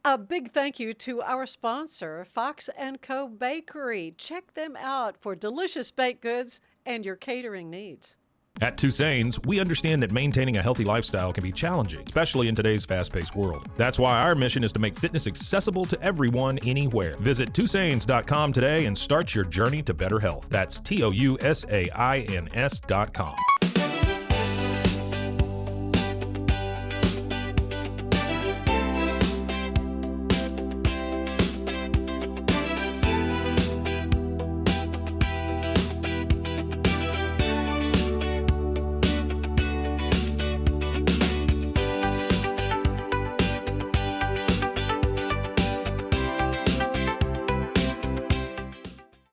A big thank you to our sponsor, Fox & Co. Bakery. Check them out for delicious baked goods and your catering needs. At Tusain's, we understand that maintaining a healthy lifestyle can be challenging, especially in today's fast-paced world. That's why our mission is to make fitness accessible to everyone anywhere. Visit Tusains.com today and start your journey to better health. That's TOUSAINS.com.